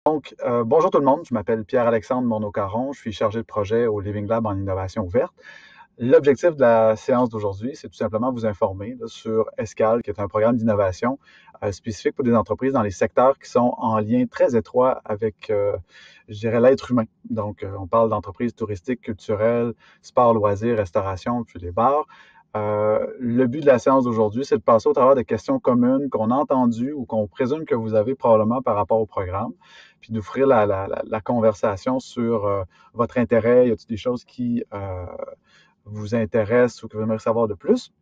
Bonjour tout le monde, je m'appelle Pierre-Alexandre Morneau-Caron, je suis chargé de projet au Living Lab en innovation ouverte. L'objectif de la séance d'aujourd'hui, c'est tout simplement vous informer là, sur ESCAL, qui est un programme d'innovation spécifique pour des entreprises dans les secteurs qui sont en lien très étroit avec, je dirais, l'être humain. On parle d'entreprises touristiques, culturelles, sport, loisirs, restauration, puis les bars. Le but de la séance d'aujourd'hui, c'est de passer au travers des questions communes qu'on a entendues ou qu'on présume que vous avez probablement par rapport au programme, puis d'ouvrir la conversation sur votre intérêt. Y a-t-il des choses qui vous intéressent ou que vous aimeriez savoir de plus?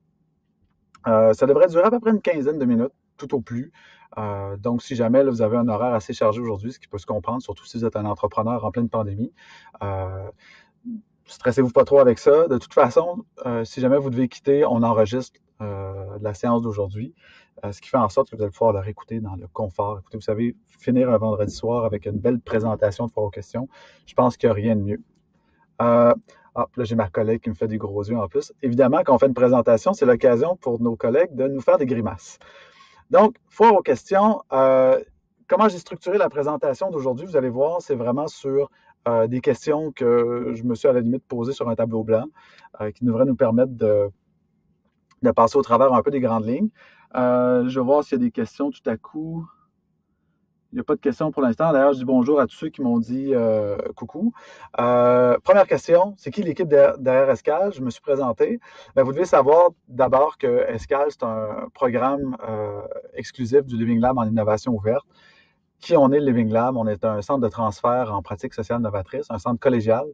Ça devrait durer à peu près une quinzaine de minutes, tout au plus. Donc, si jamais là, vous avez un horaire assez chargé aujourd'hui, ce qui peut se comprendre, surtout si vous êtes un entrepreneur en pleine pandémie, euh, stressez-vous pas trop avec ça. De toute façon, si jamais vous devez quitter, on enregistre la séance d'aujourd'hui, ce qui fait en sorte que vous allez pouvoir la réécouter dans le confort. Écoutez, vous savez, finir un vendredi soir avec une belle présentation de foire aux questions, je pense qu'il n'y a rien de mieux. Là, j'ai ma collègue qui me fait des gros yeux en plus. Évidemment, quand on fait une présentation, c'est l'occasion pour nos collègues de nous faire des grimaces. Donc, foire aux questions. Comment j'ai structuré la présentation d'aujourd'hui? Vous allez voir, c'est vraiment sur des questions que je me suis à la limite posées sur un tableau blanc qui devraient nous permettre de passer au travers un peu des grandes lignes. Je vais voir s'il y a des questions tout à coup. Il n'y a pas de questions pour l'instant. D'ailleurs, je dis bonjour à tous ceux qui m'ont dit coucou. Première question, c'est qui l'équipe derrière Escal? Je me suis présenté. Bien, vous devez savoir d'abord que Escal, c'est un programme exclusif du Living Lab en innovation ouverte. Qui on est, le Living Lab? On est un centre de transfert en pratique sociale novatrice, un centre collégial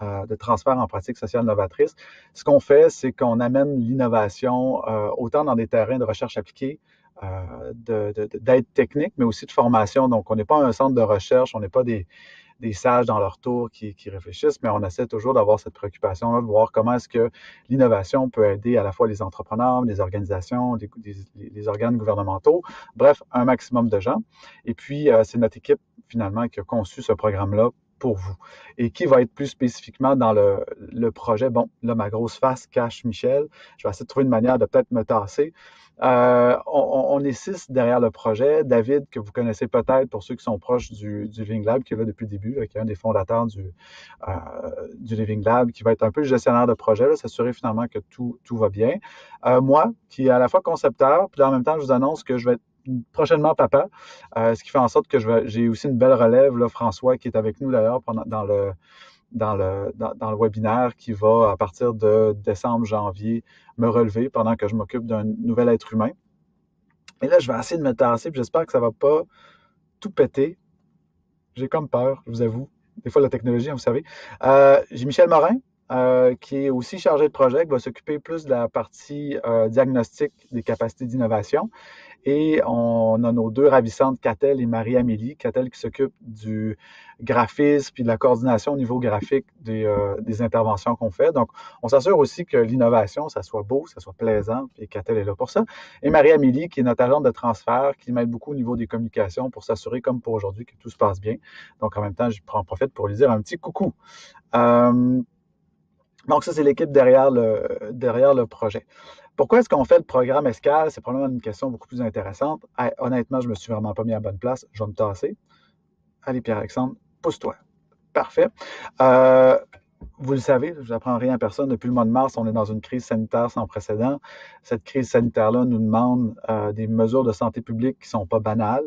de transfert en pratique sociale novatrice. Ce qu'on fait, c'est qu'on amène l'innovation autant dans des terrains de recherche appliquée, d'aide technique, mais aussi de formation. Donc, on n'est pas un centre de recherche, on n'est pas des sages dans leur tour qui réfléchissent, mais on essaie toujours d'avoir cette préoccupation-là, de voir comment est-ce que l'innovation peut aider à la fois les entrepreneurs, les organisations, les organes gouvernementaux, bref, un maximum de gens. Et puis, c'est notre équipe, finalement, qui a conçu ce programme-là pour vous. Et qui va être plus spécifiquement dans le projet. Bon, là, ma grosse face cache Michel. Je vais essayer de trouver une manière de peut-être me tasser. On est 6 derrière le projet. David, que vous connaissez peut-être pour ceux qui sont proches du Living Lab, qui est là depuis le début, qui est un des fondateurs du Living Lab, qui va être un peu le gestionnaire de projet, s'assurer finalement que tout va bien. Moi, qui est à la fois concepteur, puis en même temps, je vous annonce que je vais être prochainement papa, ce qui fait en sorte que j'ai aussi une belle relève, là, François, qui est avec nous d'ailleurs dans le webinaire qui va, à partir de décembre, janvier, me relever pendant que je m'occupe d'un nouvel être humain. Et là, je vais essayer de me tasser, puis j'espère que ça ne va pas tout péter. J'ai comme peur, je vous avoue. Des fois, la technologie, vous savez. J'ai Michel Morin, qui est aussi chargé de projet, qui va s'occuper plus de la partie diagnostic des capacités d'innovation. Et on a nos deux ravissantes, Catel et Marie-Amélie. Catel qui s'occupe du graphisme puis de la coordination au niveau graphique des interventions qu'on fait. Donc, on s'assure aussi que l'innovation, ça soit beau, ça soit plaisant, et Catel est là pour ça. Et Marie-Amélie, qui est notre agente de transfert, qui m'aide beaucoup au niveau des communications pour s'assurer, comme pour aujourd'hui, que tout se passe bien. Donc, en même temps, je prends profite pour lui dire un petit coucou. Donc, ça, c'est l'équipe derrière le projet. Pourquoi est-ce qu'on fait le programme Escale? C'est probablement une question beaucoup plus intéressante. Honnêtement, je ne me suis vraiment pas mis à la bonne place. Je vais me tasser. Allez, Pierre-Alexandre, pousse-toi. Parfait. Vous le savez, je n'apprends rien à personne. Depuis le mois de mars, on est dans une crise sanitaire sans précédent. Cette crise sanitaire-là nous demande des mesures de santé publique qui ne sont pas banales.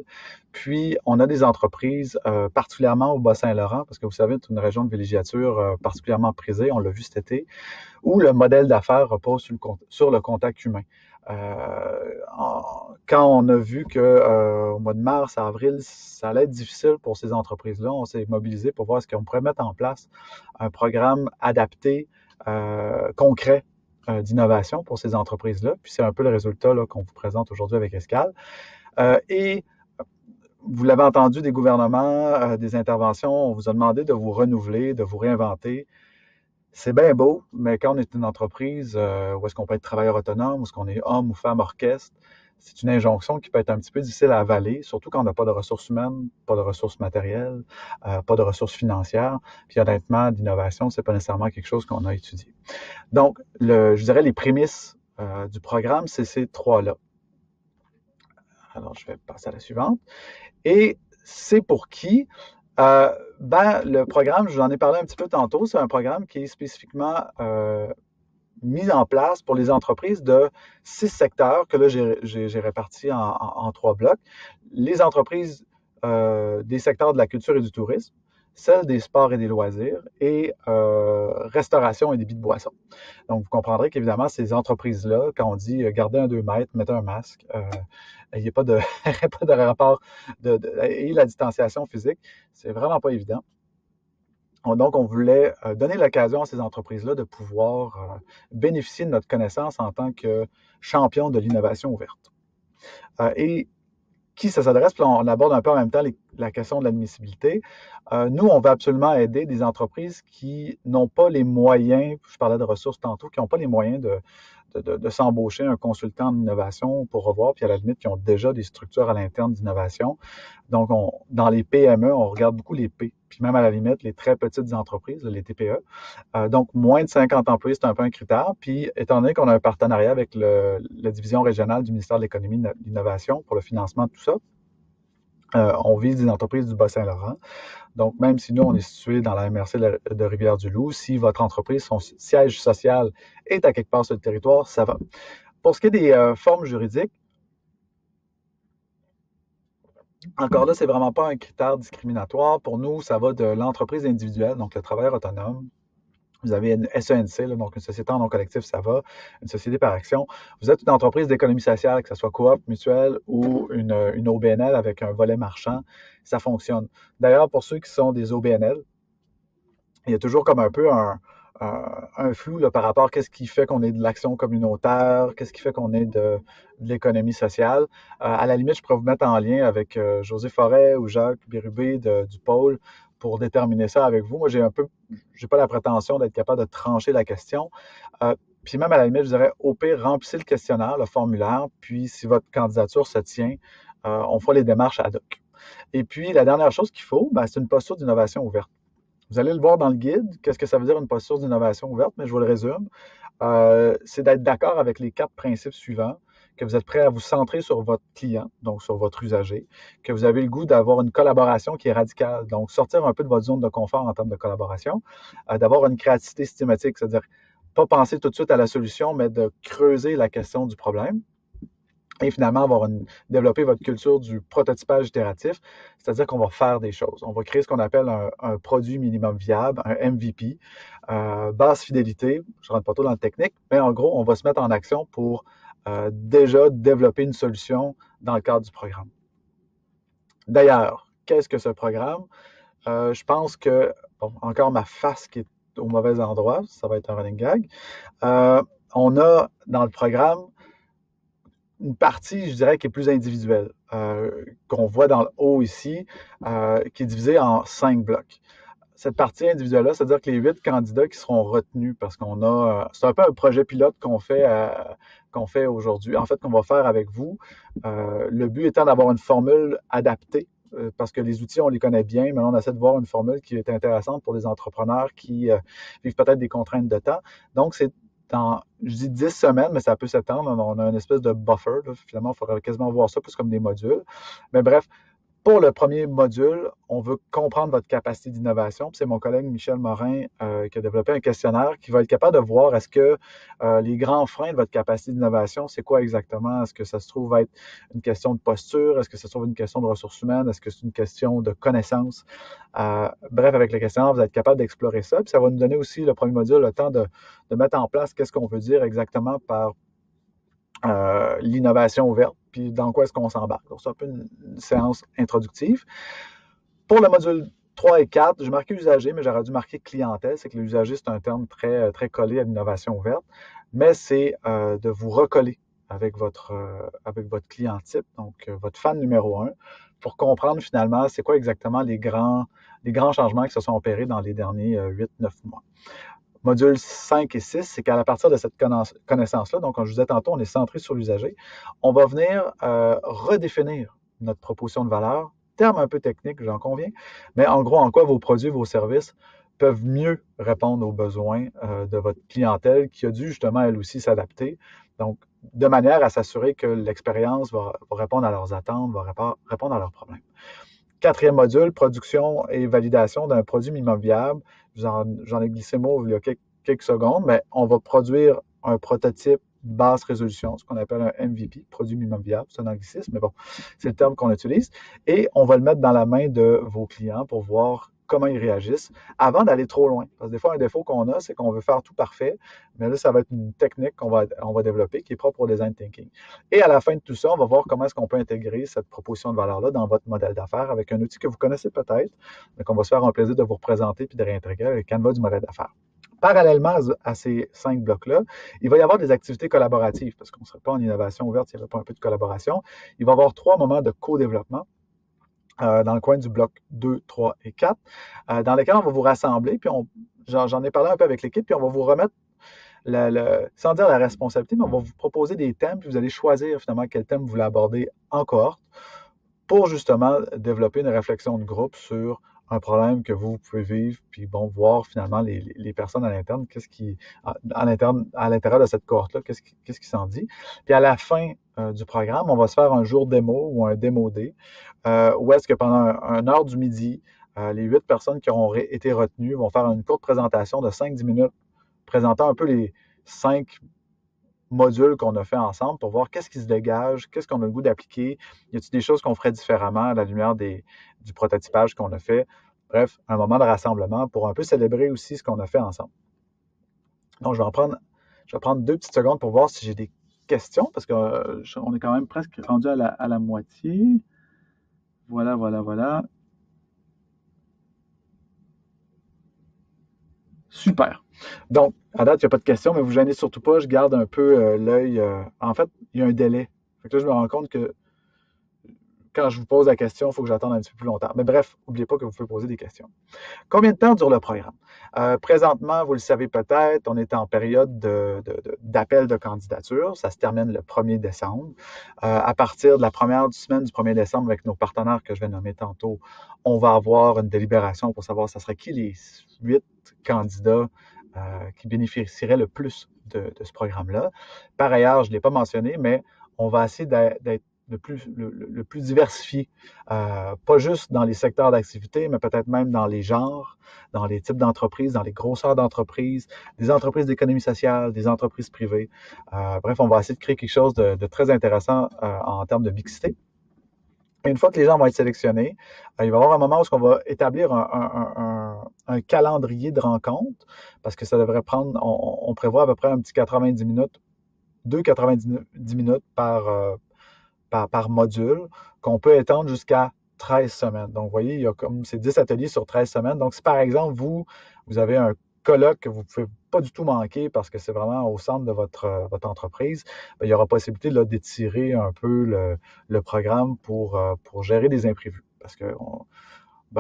Puis, on a des entreprises, particulièrement au Bas-Saint-Laurent, parce que vous savez, c'est une région de villégiature particulièrement prisée, on l'a vu cet été, où le modèle d'affaires repose sur le contact humain. Quand on a vu qu'au mois de mars, avril, ça allait être difficile pour ces entreprises-là, on s'est mobilisé pour voir ce qu'on pourrait mettre en place un programme adapté, concret d'innovation pour ces entreprises-là. Puis c'est un peu le résultat qu'on vous présente aujourd'hui avec Escale. Et vous l'avez entendu des gouvernements, des interventions, on vous a demandé de vous renouveler, de vous réinventer. C'est bien beau, mais quand on est une entreprise où est-ce qu'on peut être travailleur autonome, où est-ce qu'on est homme ou femme orchestre, c'est une injonction qui peut être un petit peu difficile à avaler, surtout quand on n'a pas de ressources humaines, pas de ressources matérielles, pas de ressources financières. Puis honnêtement, l'innovation, c'est pas nécessairement quelque chose qu'on a étudié. Donc, je dirais les prémices du programme, c'est ces trois-là. Alors, je vais passer à la suivante. Et c'est pour qui? Le programme, je vous en ai parlé un petit peu tantôt, c'est un programme qui est spécifiquement mis en place pour les entreprises de 6 secteurs que là, j'ai répartis en 3 blocs. Les entreprises des secteurs de la culture et du tourisme, celles des sports et des loisirs et restauration et débit de boissons. Donc, vous comprendrez qu'évidemment, ces entreprises-là, quand on dit gardez un 2 mètres, mettez un masque, il n'y a pas de, pas de rapport et la distanciation physique, c'est vraiment pas évident. Donc, on voulait donner l'occasion à ces entreprises-là de pouvoir bénéficier de notre connaissance en tant que champion de l'innovation ouverte. Et qui ça s'adresse? Puis on aborde un peu en même temps la question de l'admissibilité. Nous, on veut absolument aider des entreprises qui n'ont pas les moyens, je parlais de ressources tantôt, qui n'ont pas les moyens de s'embaucher un consultant d'innovation pour revoir, puis à la limite, qui ont déjà des structures à l'interne d'innovation. Donc, dans les PME, on regarde beaucoup les P, puis même à la limite, les très petites entreprises, les TPE. Donc, moins de 50 employés, c'est un peu un critère. Puis, étant donné qu'on a un partenariat avec la division régionale du ministère de l'Économie et de l'Innovation pour le financement de tout ça, on vise des entreprises du Bas-Saint-Laurent. Donc, même si nous, on est situé dans la MRC de Rivière-du-Loup, si votre entreprise, son siège social est à quelque part sur le territoire, ça va. Pour ce qui est des formes juridiques, encore là, c'est vraiment pas un critère discriminatoire. Pour nous, ça va de l'entreprise individuelle, donc le travailleur autonome. Vous avez une SENC, là, donc une société en nom collectif, ça va, une société par action. Vous êtes une entreprise d'économie sociale, que ce soit coop, mutuelle ou une OBNL avec un volet marchand, ça fonctionne. D'ailleurs, pour ceux qui sont des OBNL, il y a toujours comme un peu un flou là, par rapport à qu'est-ce qui fait qu'on est de l'action communautaire, qu'est-ce qui fait qu'on est de l'économie sociale. À la limite, je pourrais vous mettre en lien avec José Forêt ou Jacques Bérubé du pôle pour déterminer ça avec vous. Moi, j'ai pas la prétention d'être capable de trancher la question. Puis même à la limite, je dirais, au pire, remplissez le questionnaire, le formulaire, puis si votre candidature se tient, on fera les démarches ad hoc. Et puis, la dernière chose qu'il faut, c'est une posture d'innovation ouverte. Vous allez le voir dans le guide, qu'est-ce que ça veut dire une posture d'innovation ouverte, mais je vous le résume. C'est d'être d'accord avec les 4 principes suivants, que vous êtes prêt à vous centrer sur votre client, donc sur votre usager, que vous avez le goût d'avoir une collaboration qui est radicale, donc sortir un peu de votre zone de confort en termes de collaboration, d'avoir une créativité systématique, c'est-à-dire pas penser tout de suite à la solution, mais de creuser la question du problème. Et finalement, développer votre culture du prototypage itératif, c'est-à-dire qu'on va faire des choses. On va créer ce qu'on appelle un produit minimum viable, un MVP, basse fidélité, je ne rentre pas trop dans le technique, mais en gros, on va se mettre en action pour déjà développer une solution dans le cadre du programme. D'ailleurs, qu'est-ce que ce programme? Je pense que, encore ma face qui est au mauvais endroit, ça va être un running gag. On a dans le programme une partie, je dirais, qui est plus individuelle, qu'on voit dans le haut ici, qui est divisée en 5 blocs. Cette partie individuelle-là, c'est-à-dire que les 8 candidats qui seront retenus, parce c'est un peu un projet pilote qu'on fait aujourd'hui, en fait, qu'on va faire avec vous. Le but étant d'avoir une formule adaptée, parce que les outils, on les connaît bien, mais on essaie de voir une formule qui est intéressante pour des entrepreneurs qui vivent peut-être des contraintes de temps. Donc, c'est je dis 10 semaines, mais ça peut s'étendre. On a une espèce de buffer. Là. Finalement, il faudrait quasiment voir ça plus comme des modules. Mais bref, pour le premier module, on veut comprendre votre capacité d'innovation. C'est mon collègue Michel Morin qui a développé un questionnaire qui va être capable de voir est-ce que les grands freins de votre capacité d'innovation, c'est quoi exactement? Est-ce que ça se trouve être une question de posture? Est-ce que ça se trouve une question de ressources humaines? Est-ce que c'est une question de connaissances? Bref, avec le questionnaire, vous êtes capable d'explorer ça. Puis ça va nous donner aussi, le premier module, le temps de mettre en place qu'est-ce qu'on veut dire exactement par l'innovation ouverte, puis dans quoi est-ce qu'on s'embarque. Donc, c'est un peu une séance introductive. Pour le module 3 et 4, j'ai marqué usager, mais j'aurais dû marquer clientèle. C'est que l'usager, c'est un terme très, très collé à l'innovation ouverte, mais c'est de vous recoller avec votre client type, donc votre fan numéro 1, pour comprendre finalement c'est quoi exactement les grands changements qui se sont opérés dans les derniers 8-9 mois. Module 5 et 6, c'est qu'à partir de cette connaissance-là, donc comme je vous disais tantôt, on est centré sur l'usager, on va venir redéfinir notre proposition de valeur, terme un peu technique, j'en conviens, mais en gros, en quoi vos produits, vos services peuvent mieux répondre aux besoins de votre clientèle qui a dû justement, elle aussi, s'adapter. Donc, de manière à s'assurer que l'expérience va répondre à leurs attentes, va répondre à leurs problèmes. Quatrième module, production et validation d'un produit minimum viable. J'en ai glissé mot il y a quelques secondes, mais on va produire un prototype basse résolution, ce qu'on appelle un MVP, produit minimum viable, c'est un anglicisme, mais bon, c'est le terme qu'on utilise. Et on va le mettre dans la main de vos clients pour voir comment ils réagissent avant d'aller trop loin. Parce que des fois, un défaut qu'on a, c'est qu'on veut faire tout parfait, mais là, ça va être une technique qu'on va développer qui est propre au design thinking. Et à la fin de tout ça, on va voir comment est-ce qu'on peut intégrer cette proposition de valeur-là dans votre modèle d'affaires avec un outil que vous connaissez peut-être, mais qu'on va se faire un plaisir de vous représenter puis de réintégrer avec Canva du modèle d'affaires. Parallèlement à ces 5 blocs-là, il va y avoir des activités collaboratives, parce qu'on ne serait pas en innovation ouverte s'il n'y avait pas un peu de collaboration. Il va y avoir 3 moments de co-développement dans le coin du bloc 2, 3 et 4, dans lesquels on va vous rassembler, puis j'en ai parlé un peu avec l'équipe, puis on va vous remettre, sans dire la responsabilité, mais on va vous proposer des thèmes, puis vous allez choisir finalement quel thème vous voulez aborder en cohorte pour justement développer une réflexion de groupe sur un problème que vous pouvez vivre, puis bon, voir finalement les personnes à l'interne, à l'intérieur de cette cohorte-là, qu'est-ce qui s'en dit. Puis à la fin du programme, on va se faire un jour démo ou un démo day, où est-ce que pendant une heure du midi, les 8 personnes qui auront été retenues vont faire une courte présentation de 5-10 minutes, présentant un peu les 5 modules qu'on a fait ensemble pour voir qu'est-ce qui se dégage, qu'est-ce qu'on a le goût d'appliquer, y a-t-il des choses qu'on ferait différemment à la lumière du prototypage qu'on a fait. Bref, un moment de rassemblement pour un peu célébrer aussi ce qu'on a fait ensemble. Donc, je vais prendre 2 petites secondes pour voir si j'ai des questions, parce qu'on est quand même presque rendu à la moitié. Voilà. Super. Donc, à date, il n'y a pas de questions, mais vous ne gênez surtout pas. Je garde un peu l'œil. En fait, il y a un délai. Fait que là, je me rends compte que quand je vous pose la question, il faut que j'attende un petit peu plus longtemps. Mais bref, n'oubliez pas que vous pouvez poser des questions. Combien de temps dure le programme? Présentement, vous le savez peut-être, on est en période d'appel de candidature. Ça se termine le 1er décembre. À partir de la première semaine du 1er décembre, avec nos partenaires que je vais nommer tantôt, on va avoir une délibération pour savoir ce serait qui les 8 candidats qui bénéficieraient le plus de ce programme-là. Par ailleurs, je ne l'ai pas mentionné, mais on va essayer d'être le plus diversifié, pas juste dans les secteurs d'activité, mais peut-être même dans les genres, dans les types d'entreprises, dans les grosseurs d'entreprises, des entreprises d'économie sociale, des entreprises privées. Bref, on va essayer de créer quelque chose de très intéressant en termes de mixité. Et une fois que les gens vont être sélectionnés, il va y avoir un moment où on va établir un calendrier de rencontres, parce que ça devrait prendre, on prévoit à peu près un petit 90 minutes, 90 minutes par module, qu'on peut étendre jusqu'à 13 semaines. Donc, vous voyez, il y a comme ces 10 ateliers sur 13 semaines. Donc, si par exemple, vous avez un colloque que vous ne pouvez pas du tout manquer parce que c'est vraiment au centre de votre entreprise, bien, il y aura possibilité là, d'étirer un peu le programme pour gérer des imprévus. Parce que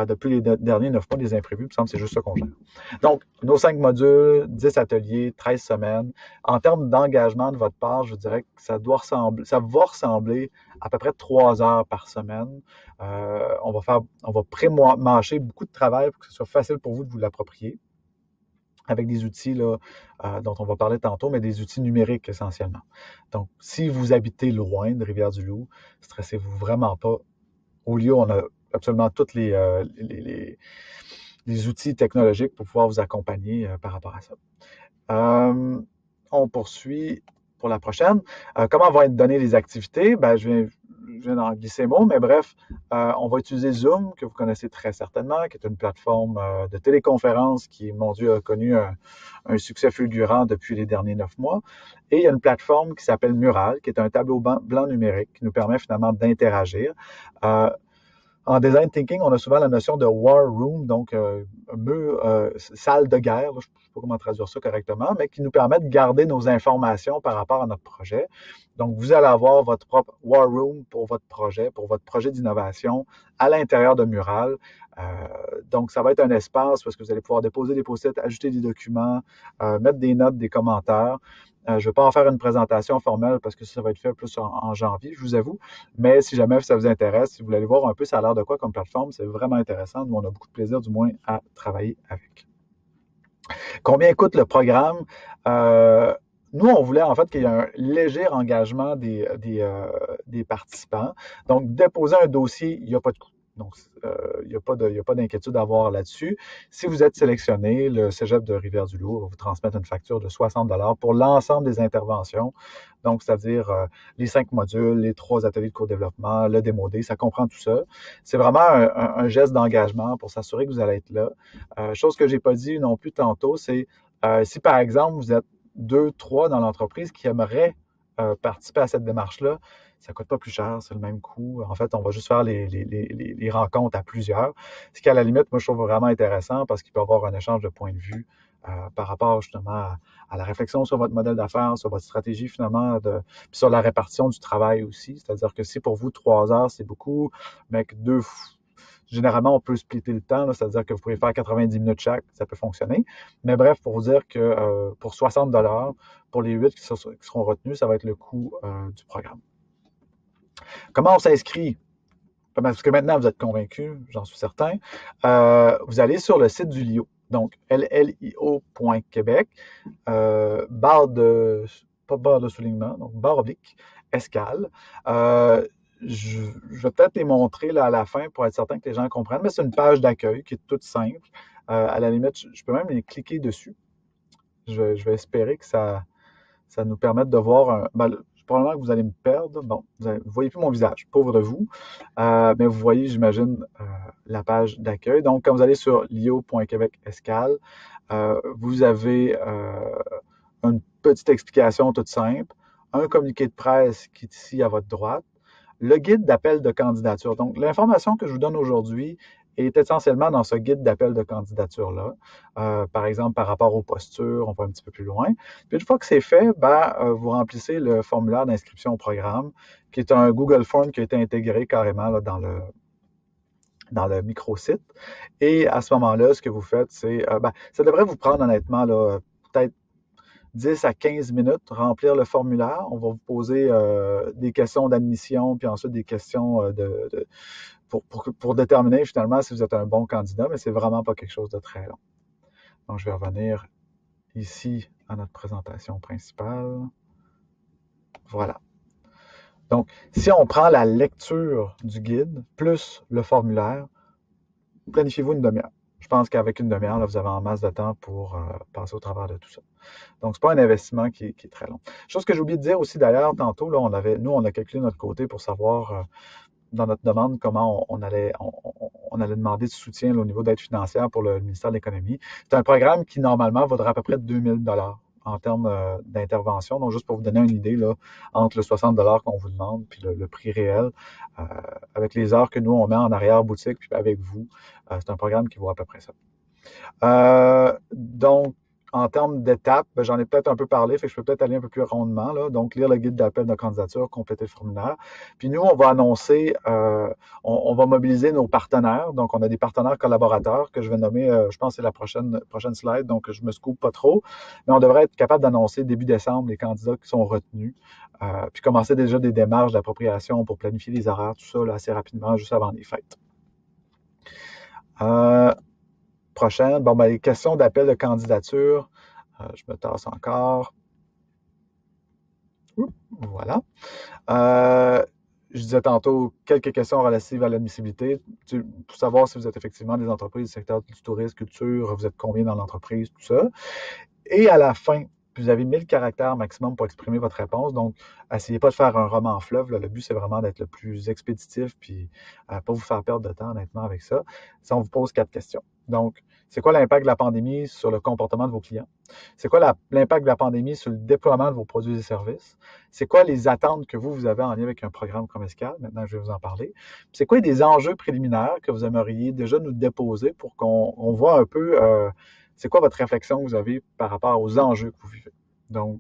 depuis les derniers 9 mois, les imprévus, il me semble que c'est juste ça qu'on gère. Donc, nos 5 modules, 10 ateliers, 13 semaines. En termes d'engagement de votre part, je vous dirais que ça va ressembler à peu près 3 heures par semaine. On va pré-mâcher beaucoup de travail pour que ce soit facile pour vous de vous l'approprier avec des outils là, dont on va parler tantôt, mais des outils numériques essentiellement. Donc, si vous habitez loin de Rivière-du-Loup, stressez-vous vraiment pas. Au lieu, on a absolument tous les outils technologiques pour pouvoir vous accompagner par rapport à ça. On poursuit pour la prochaine. Comment vont être données les activités? Je viens d'en glisser mot, mais bref, on va utiliser Zoom, que vous connaissez très certainement, qui est une plateforme de téléconférence qui, mon Dieu, a connu un succès fulgurant depuis les derniers 9 mois. Et il y a une plateforme qui s'appelle Mural, qui est un tableau blanc numérique qui nous permet finalement d'interagir. En design thinking, on a souvent la notion de war room, donc salle de guerre, je ne sais pas comment traduire ça correctement, mais qui nous permet de garder nos informations par rapport à notre projet. Donc, vous allez avoir votre propre war room pour votre projet d'innovation à l'intérieur de Mural. Donc, ça va être un espace où est-ce que vous allez pouvoir déposer des post-it, ajouter des documents, mettre des notes, des commentaires. Je ne vais pas en faire une présentation formelle parce que ça va être fait plus en janvier, je vous avoue. Mais si jamais ça vous intéresse, si vous voulez aller voir un peu ça a l'air de quoi comme plateforme, c'est vraiment intéressant. Nous, on a beaucoup de plaisir, du moins, à travailler avec. Combien coûte le programme? Nous, on voulait en fait qu'il y ait un léger engagement des participants. Donc, déposer un dossier, il n'y a pas de coût. Donc, il n'y a pas d'inquiétude à avoir là-dessus. Si vous êtes sélectionné, le Cégep de Rivière-du-Loup va vous transmettre une facture de 60 pour l'ensemble des interventions. Donc, c'est-à-dire les 5 modules, les 3 ateliers de co-développement, le démodé, ça comprend tout ça. C'est vraiment un geste d'engagement pour s'assurer que vous allez être là. Chose que j'ai pas dit non plus tantôt, c'est si par exemple vous êtes 2, 3 dans l'entreprise qui aimeraient participer à cette démarche-là, ça ne coûte pas plus cher, c'est le même coût. En fait, on va juste faire les rencontres à plusieurs. Ce qui, à la limite, moi, je trouve vraiment intéressant parce qu'il peut y avoir un échange de points de vue par rapport justement à la réflexion sur votre modèle d'affaires, sur votre stratégie finalement, puis sur la répartition du travail aussi. C'est-à-dire que si pour vous, 3 heures, c'est beaucoup, mais que généralement, on peut splitter le temps, c'est-à-dire que vous pouvez faire 90 minutes chaque, ça peut fonctionner. Mais bref, pour vous dire que pour 60 pour les 8 qui seront retenus, ça va être le coût du programme. Comment on s'inscrit? Parce que maintenant, vous êtes convaincu, j'en suis certain. Vous allez sur le site du LIO, donc llio.québec, pas barre de soulignement, donc barre oblique, escale. Je vais peut-être les montrer là, à la fin pour être certain que les gens comprennent, mais c'est une page d'accueil qui est toute simple. À la limite, je peux même les cliquer dessus. Je vais espérer que ça nous permette de voir probablement que vous allez me perdre. Bon, vous ne voyez plus mon visage, pauvre de vous. Mais vous voyez, j'imagine, la page d'accueil. Donc, quand vous allez sur lio.québec escale, vous avez une petite explication toute simple, un communiqué de presse qui est ici à votre droite, le guide d'appel de candidature. Donc, l'information que je vous donne aujourd'hui est essentiellement dans ce guide d'appel de candidature-là. Par exemple, par rapport aux postures, on va un petit peu plus loin. Puis une fois que c'est fait, vous remplissez le formulaire d'inscription au programme, qui est un Google Form qui a été intégré carrément là, dans le microsite. Et à ce moment-là, ce que vous faites, c'est, ça devrait vous prendre honnêtement là, peut-être 10 à 15 minutes, remplir le formulaire. On va vous poser des questions d'admission, puis ensuite des questions pour déterminer finalement si vous êtes un bon candidat, mais c'est vraiment pas quelque chose de très long. Donc, je vais revenir ici à notre présentation principale. Voilà. Donc, si on prend la lecture du guide plus le formulaire, planifiez-vous une demi-heure. Je pense qu'avec une demi-heure, là, vous avez en masse de temps pour passer au travers de tout ça. Donc, ce n'est pas un investissement qui est très long. Chose que j'ai oublié de dire aussi d'ailleurs, tantôt, là, on a calculé de notre côté pour savoir dans notre demande comment on allait demander du soutien là, au niveau d'aide financière pour le ministère de l'Économie. C'est un programme qui, normalement, vaudra à peu près 2000 $ en termes d'intervention. Donc, juste pour vous donner une idée, là, entre le 60 $ qu'on vous demande puis le prix réel, avec les heures que nous, on met en arrière-boutique puis avec vous, c'est un programme qui vaut à peu près ça. Donc, en termes d'étapes, j'en ai peut-être un peu parlé, fait que je peux peut-être aller un peu plus rondement, là. Donc, lire le guide d'appel de candidature, compléter le formulaire. Puis nous, on va annoncer, on va mobiliser nos partenaires. Donc, on a des partenaires collaborateurs que je vais nommer, je pense que c'est la prochaine slide, donc je me scoop pas trop. Mais on devrait être capable d'annoncer début décembre les candidats qui sont retenus. Puis commencer déjà des démarches d'appropriation pour planifier les horaires, tout ça, là, assez rapidement, juste avant les fêtes. Prochaine. Bon, les questions d'appel de candidature. Je me tasse encore. Voilà. Je disais tantôt quelques questions relatives à l'admissibilité pour savoir si vous êtes effectivement des entreprises du secteur du tourisme, culture, vous êtes combien dans l'entreprise, tout ça. Et à la fin, vous avez 1000 caractères maximum pour exprimer votre réponse. Donc, essayez pas de faire un roman fleuve. Là. Le but, c'est vraiment d'être le plus expéditif puis pas vous faire perdre de temps, honnêtement, avec ça. Si on vous pose 4 questions. Donc, c'est quoi l'impact de la pandémie sur le comportement de vos clients? C'est quoi l'impact de la pandémie sur le déploiement de vos produits et services? C'est quoi les attentes que vous avez en lien avec un programme comme Escale? Maintenant, je vais vous en parler. C'est quoi des enjeux préliminaires que vous aimeriez déjà nous déposer pour qu'on voit un peu c'est quoi votre réflexion que vous avez par rapport aux enjeux que vous vivez? Donc,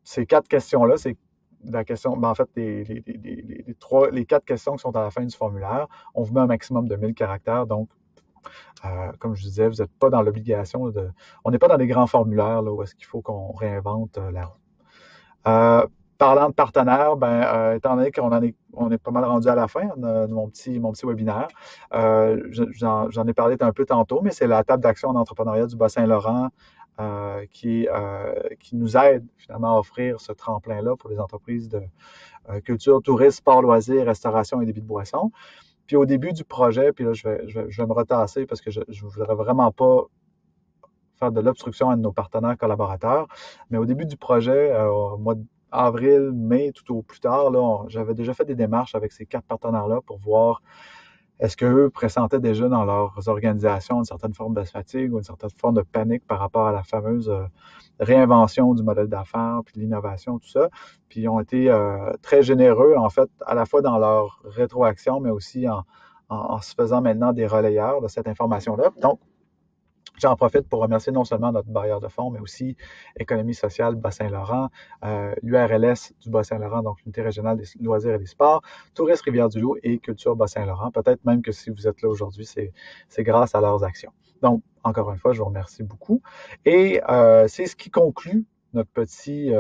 ces 4 questions-là, c'est la question, en fait, les 4 questions qui sont à la fin du formulaire. On vous met un maximum de 1000 caractères. Donc, comme je disais, vous n'êtes pas dans l'obligation on n'est pas dans des grands formulaires là, où est-ce qu'il faut qu'on réinvente la roue. Parlant de partenaires, étant donné on est pas mal rendu à la fin de mon petit webinaire, j'en ai parlé un peu tantôt, mais c'est la table d'action en entrepreneuriat du Bas-Saint-Laurent qui nous aide finalement à offrir ce tremplin-là pour les entreprises de culture, tourisme, sport, loisirs, restauration et débit de boissons. Puis au début du projet, puis là, je vais me retasser parce que je ne voudrais vraiment pas faire de l'obstruction à nos partenaires collaborateurs. Mais au début du projet, au mois d'avril, mai, tout au plus tard, là, j'avais déjà fait des démarches avec ces 4 partenaires-là pour voir est-ce qu'eux pressentaient déjà dans leurs organisations une certaine forme de fatigue ou une certaine forme de panique par rapport à la fameuse réinvention du modèle d'affaires, puis de l'innovation, tout ça. Puis ils ont été très généreux, en fait, à la fois dans leur rétroaction, mais aussi en se faisant maintenant des relayeurs de cette information-là. Donc, j'en profite pour remercier non seulement notre bailleur de fonds, mais aussi Économie sociale Bas-Saint-Laurent, l'URLS du Bas-Saint-Laurent, donc l'Unité régionale des loisirs et des sports, Tourisme Rivière-du-Loup et Culture Bas-Saint-Laurent. Peut-être même que si vous êtes là aujourd'hui, c'est grâce à leurs actions. Donc, encore une fois, je vous remercie beaucoup. Et c'est ce qui conclut notre petit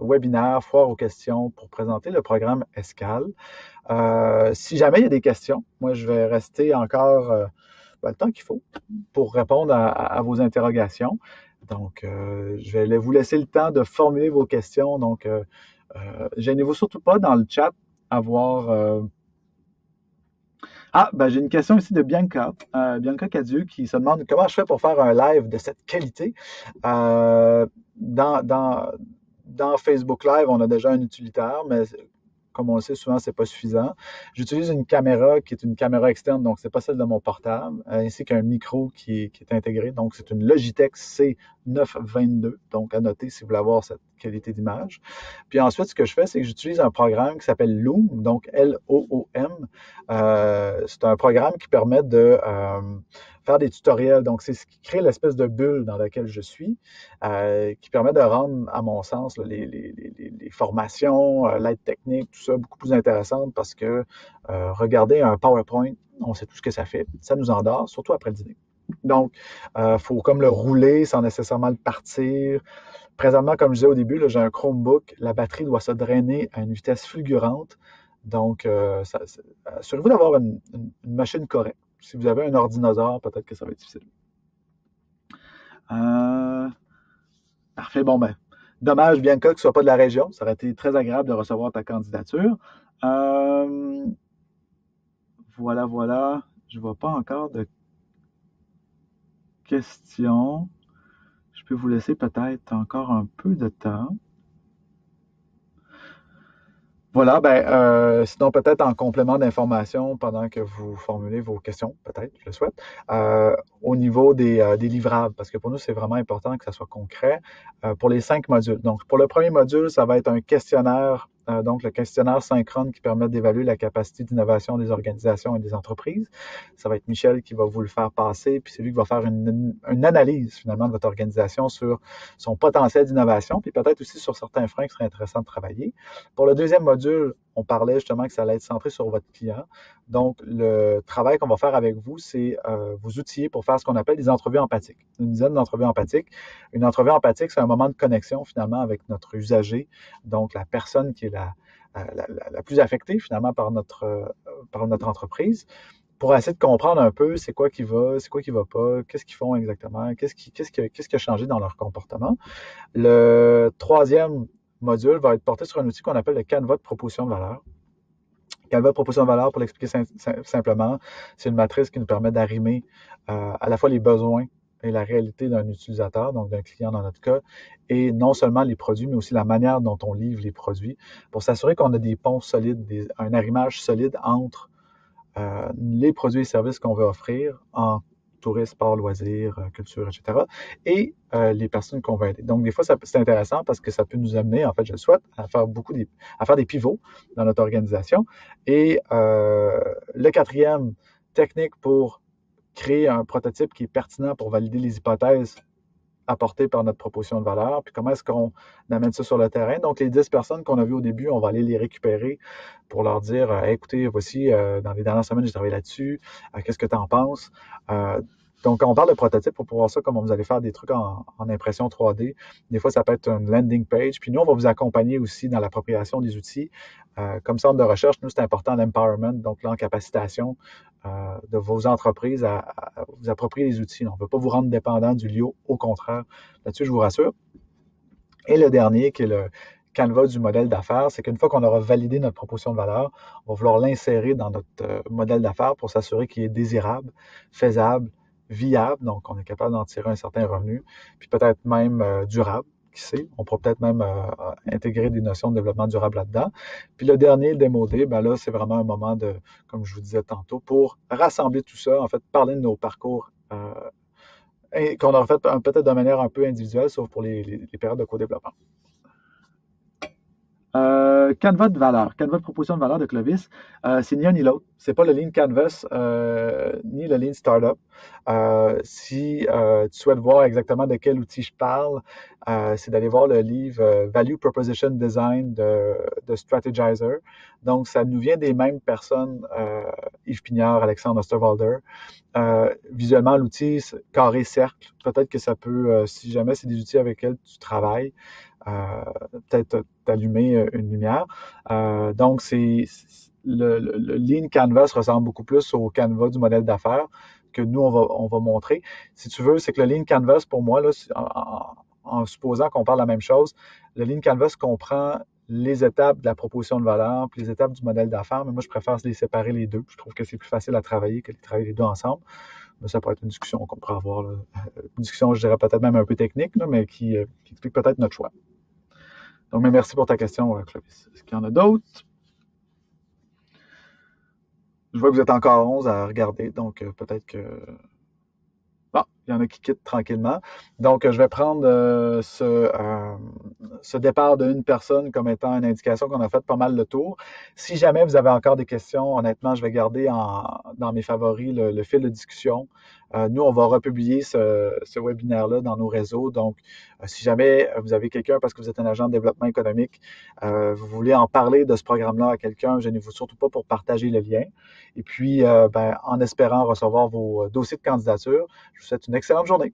webinaire Foire aux questions pour présenter le programme Escale. Si jamais il y a des questions, moi, je vais rester encore le temps qu'il faut pour répondre à vos interrogations. Donc, je vais vous laisser le temps de formuler vos questions. Donc, gênez-vous surtout pas dans le chat à voir. J'ai une question ici de Bianca, Bianca Cadieux, qui se demande comment je fais pour faire un live de cette qualité. Dans Facebook Live, on a déjà un utilitaire, mais comme on le sait, souvent, c'est pas suffisant. J'utilise une caméra qui est une caméra externe, donc c'est pas celle de mon portable, ainsi qu'un micro qui est intégré. Donc, c'est une Logitech C922. Donc, à noter si vous voulez avoir cette qualité d'image. Puis ensuite, ce que je fais, c'est que j'utilise un programme qui s'appelle Loom, donc L-O-O-M. C'est un programme qui permet de faire des tutoriels. Donc, c'est ce qui crée l'espèce de bulle dans laquelle je suis, qui permet de rendre, à mon sens, les formations, l'aide technique, tout ça, beaucoup plus intéressante parce que regarder un PowerPoint, on sait tout ce que ça fait. Ça nous endort, surtout après le dîner. Donc, il faut comme le rouler sans nécessairement le partir. Présentement, comme je disais au début, là, j'ai un Chromebook. La batterie doit se drainer à une vitesse fulgurante. Donc, assurez-vous d'avoir une machine correcte. Si vous avez un ordinateur, peut-être que ça va être difficile. Parfait. Bon, ben, dommage, Bianca, que tu ne sois pas de la région. Ça aurait été très agréable de recevoir ta candidature. Voilà. Je ne vois pas encore de questions. Je peux vous laisser peut-être encore un peu de temps. Voilà, sinon peut-être en complément d'information pendant que vous formulez vos questions, peut-être, je le souhaite, au niveau des livrables, parce que pour nous, c'est vraiment important que ça soit concret pour les 5 modules. Donc, pour le premier module, ça va être un questionnaire, donc le questionnaire synchrone qui permet d'évaluer la capacité d'innovation des organisations et des entreprises. Ça va être Michel qui va vous le faire passer, puis c'est lui qui va faire une analyse finalement de votre organisation sur son potentiel d'innovation, puis peut-être aussi sur certains freins qui seraient intéressants de travailler. Pour le deuxième module, on parlait justement que ça allait être centré sur votre client. Donc, le travail qu'on va faire avec vous, c'est vous outiller pour faire ce qu'on appelle des entrevues empathiques. Une dizaine d'entrevues empathiques. Une entrevue empathique, c'est un moment de connexion finalement avec notre usager, donc la personne qui est la plus affectée finalement par notre entreprise, pour essayer de comprendre un peu c'est quoi qui va pas, qu'est-ce qu'ils font exactement, qu'est-ce qui a changé dans leur comportement. Le troisième module va être porté sur un outil qu'on appelle le Canva de proposition de valeur. Canva de proposition de valeur, pour l'expliquer simplement, c'est une matrice qui nous permet d'arrimer à la fois les besoins et la réalité d'un utilisateur, donc d'un client dans notre cas, et non seulement les produits, mais aussi la manière dont on livre les produits, pour s'assurer qu'on a des ponts solides, un arrimage solide entre les produits et services qu'on veut offrir en tourisme, sport, loisirs, culture, etc. et les personnes qu'on veut aider. Donc, des fois, c'est intéressant parce que ça peut nous amener, en fait, je le souhaite, à faire des pivots dans notre organisation. Et le quatrième, technique pour créer un prototype qui est pertinent pour valider les hypothèses apportées par notre proposition de valeur, puis comment est-ce qu'on amène ça sur le terrain. Donc, les 10 personnes qu'on a vues au début, on va aller les récupérer pour leur dire hey, écoutez, voici, dans les dernières semaines, j'ai travaillé là-dessus, qu'est-ce que tu en penses? Donc, quand on parle de prototype, pour pouvoir ça, comment vous allez faire des trucs en impression 3D, des fois, ça peut être une landing page. Puis nous, on va vous accompagner aussi dans l'appropriation des outils. Comme centre de recherche, nous, c'est important l'empowerment, donc là, en capacitation de vos entreprises à vous approprier les outils. On ne veut pas vous rendre dépendant du lieu, au contraire. Là-dessus, je vous rassure. Et le dernier, qui est Canva du modèle d'affaires, c'est qu'une fois qu'on aura validé notre proposition de valeur, on va vouloir l'insérer dans notre modèle d'affaires pour s'assurer qu'il est désirable, faisable, viable, donc on est capable d'en tirer un certain revenu, puis peut-être même durable. Qui sait, on pourra peut-être même intégrer des notions de développement durable là-dedans. Puis le dernier, le démo day, ben là, c'est vraiment un moment de, comme je vous disais tantôt, pour rassembler tout ça, en fait, parler de nos parcours qu'on aura fait peut-être de manière un peu individuelle, sauf pour les périodes de co-développement. Canva de valeur, Canva de proposition de valeur de Clovis, c'est ni un ni l'autre. C'est pas le Lean Canvas ni le Lean Startup. Si tu souhaites voir exactement de quel outil je parle, c'est d'aller voir le livre Value Proposition Design de Strategizer. Donc, ça nous vient des mêmes personnes, Yves Pignard, Alexandre Osterwalder. Visuellement, l'outil carré cercle, peut-être que ça peut, si jamais c'est des outils avec lesquels tu travailles, peut-être t'allumer une lumière. Donc, le Lean Canvas ressemble beaucoup plus au Canva du modèle d'affaires que nous, on va montrer. Si tu veux, c'est que le Lean Canvas, pour moi, là, en supposant qu'on parle la même chose, le Lean Canvas comprend les étapes de la proposition de valeur, puis les étapes du modèle d'affaires, mais moi, je préfère les séparer les deux. Je trouve que c'est plus facile à travailler que de travailler les deux ensemble. Mais ça pourrait être une discussion qu'on pourrait avoir. Là. Une discussion, je dirais peut-être même un peu technique, là, mais qui explique peut-être notre choix. Donc, mais merci pour ta question, Clovis. Est-ce qu'il y en a d'autres? Je vois que vous êtes encore 11 à regarder, donc peut-être que... Bon, il y en a qui quittent tranquillement. Donc, je vais prendre ce départ d'une personne comme étant une indication qu'on a fait pas mal le tour. Si jamais vous avez encore des questions, honnêtement, je vais garder dans mes favoris le fil de discussion. Nous, on va republier ce webinaire-là dans nos réseaux. Donc, si jamais vous avez quelqu'un, parce que vous êtes un agent de développement économique, vous voulez en parler de ce programme-là à quelqu'un, gênez-vous surtout pas pour partager le lien. Et puis, en espérant recevoir vos dossiers de candidature, je vous souhaite une excellente journée.